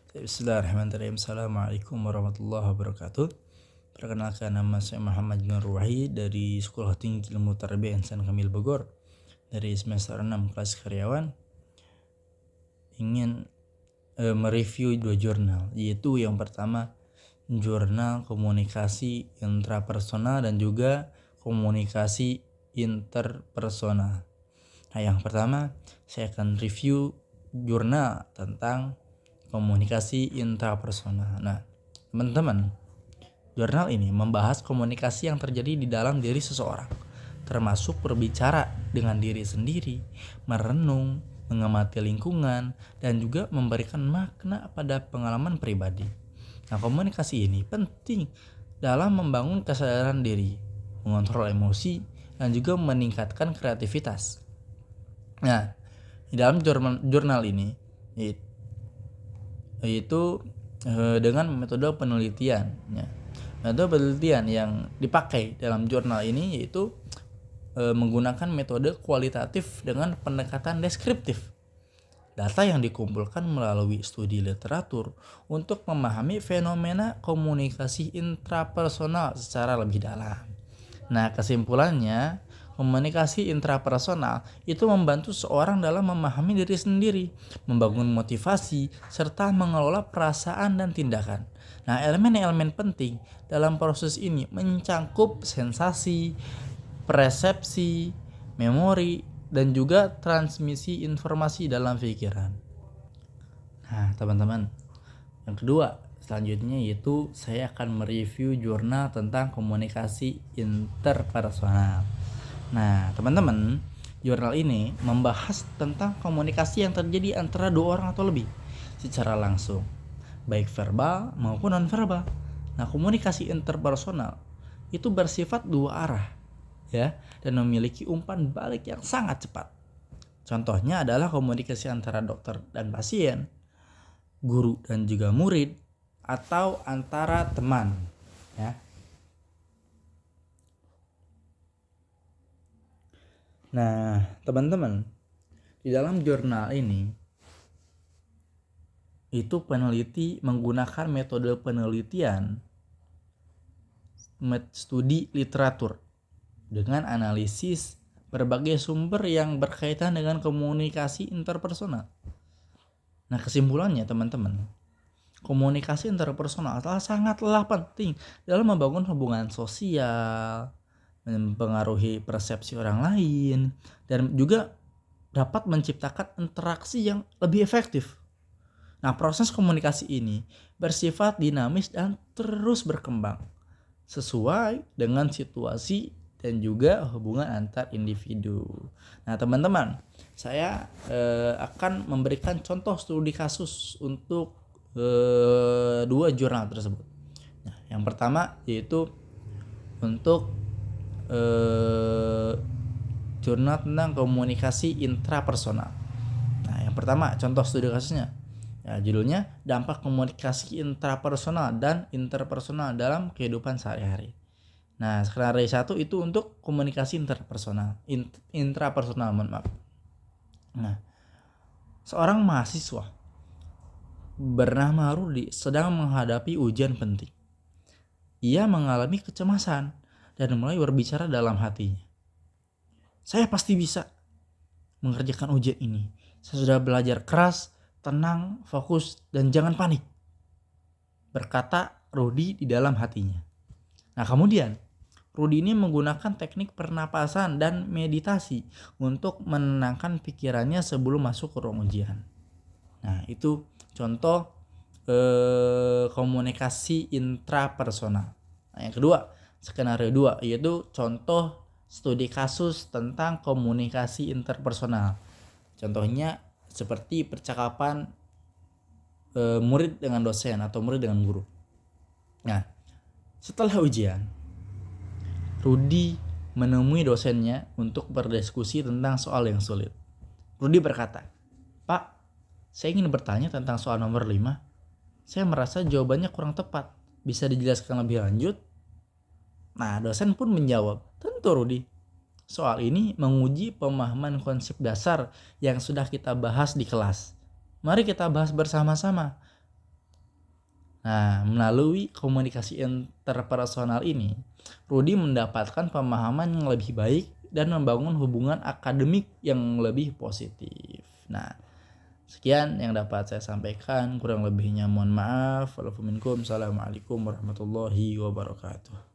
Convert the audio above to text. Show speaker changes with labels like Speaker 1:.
Speaker 1: Bismillahirrahmanirrahim. Assalamualaikum warahmatullahi wabarakatuh. Perkenalkan, nama saya Muhammad bin Ruwahi dari Sekolah Tinggi Ilmu Tarbiyah Insan Kamil Bogor dari semester 6 kelas karyawan. Ingin mereview 2 jurnal, yaitu yang pertama jurnal komunikasi intrapersonal dan juga komunikasi interpersonal. Nah, yang pertama saya akan review jurnal tentang komunikasi intrapersonal. Nah, teman-teman, jurnal ini membahas komunikasi yang terjadi di dalam diri seseorang, termasuk berbicara dengan diri sendiri, merenung, mengamati lingkungan, dan juga memberikan makna pada pengalaman pribadi. Nah, komunikasi ini penting dalam membangun kesadaran diri, mengontrol emosi, dan juga meningkatkan kreativitas. Nah, di dalam jurnal ini yaitu dengan metode penelitian. Metode penelitian yang dipakai dalam jurnal ini yaitu menggunakan metode kualitatif dengan pendekatan deskriptif. Data yang dikumpulkan melalui studi literatur untuk memahami fenomena komunikasi intrapersonal secara lebih dalam. Nah, kesimpulannya, komunikasi intrapersonal itu membantu seorang dalam memahami diri sendiri, membangun motivasi, serta mengelola perasaan dan tindakan. Nah, elemen-elemen penting dalam proses ini mencangkup sensasi, persepsi, memori, dan juga transmisi informasi dalam pikiran. Nah, teman-teman, yang kedua selanjutnya yaitu saya akan mereview jurnal tentang komunikasi interpersonal. Nah, teman-teman, jurnal ini membahas tentang komunikasi yang terjadi antara dua orang atau lebih secara langsung, baik verbal maupun non-verbal. Nah, komunikasi interpersonal itu bersifat dua arah, ya, dan memiliki umpan balik yang sangat cepat. Contohnya adalah komunikasi antara dokter dan pasien, guru dan juga murid, atau antara teman, ya. Nah, teman-teman, di dalam jurnal ini itu peneliti menggunakan metode penelitian studi literatur dengan analisis berbagai sumber yang berkaitan dengan komunikasi interpersonal. Nah, kesimpulannya, teman-teman, komunikasi interpersonal sangatlah penting dalam membangun hubungan sosial, mempengaruhi persepsi orang lain, dan juga dapat menciptakan interaksi yang lebih efektif. Nah, proses komunikasi ini bersifat dinamis dan terus berkembang sesuai dengan situasi dan juga hubungan antar individu. Nah, teman-teman, saya akan memberikan contoh studi kasus untuk dua jurnal tersebut. Nah, yang pertama yaitu untuk jurnal tentang komunikasi intrapersonal. Nah, yang pertama contoh studi kasusnya, ya, judulnya dampak komunikasi intrapersonal dan interpersonal dalam kehidupan sehari-hari. Nah, skenario 1 itu untuk komunikasi intrapersonal, mohon maaf. Nah, seorang mahasiswa bernama Rudi sedang menghadapi ujian penting. Ia mengalami kecemasan dan mulai berbicara dalam hatinya. Saya pasti bisa mengerjakan ujian ini. Saya sudah belajar keras, tenang, fokus, dan jangan panik, berkata Rudi di dalam hatinya. Nah, kemudian Rudi ini menggunakan teknik pernapasan dan meditasi untuk menenangkan pikirannya sebelum masuk ke ruang ujian. Nah, itu contoh komunikasi intrapersonal. Nah, yang kedua, skenario 2, yaitu contoh studi kasus tentang komunikasi interpersonal. Contohnya seperti percakapan murid dengan dosen atau murid dengan guru. Nah, setelah ujian, Rudi menemui dosennya untuk berdiskusi tentang soal yang sulit. Rudi berkata, "Pak, saya ingin bertanya tentang soal nomor 5. Saya merasa jawabannya kurang tepat. Bisa dijelaskan lebih lanjut?" Nah, dosen pun menjawab, "Tentu, Rudi. Soal ini menguji pemahaman konsep dasar yang sudah kita bahas di kelas. Mari kita bahas bersama-sama. Nah, melalui komunikasi interpersonal ini, Rudy mendapatkan pemahaman yang lebih baik dan membangun hubungan akademik yang lebih positif. Nah, sekian yang dapat saya sampaikan. Kurang lebihnya mohon maaf. Assalamualaikum warahmatullahi wabarakatuh.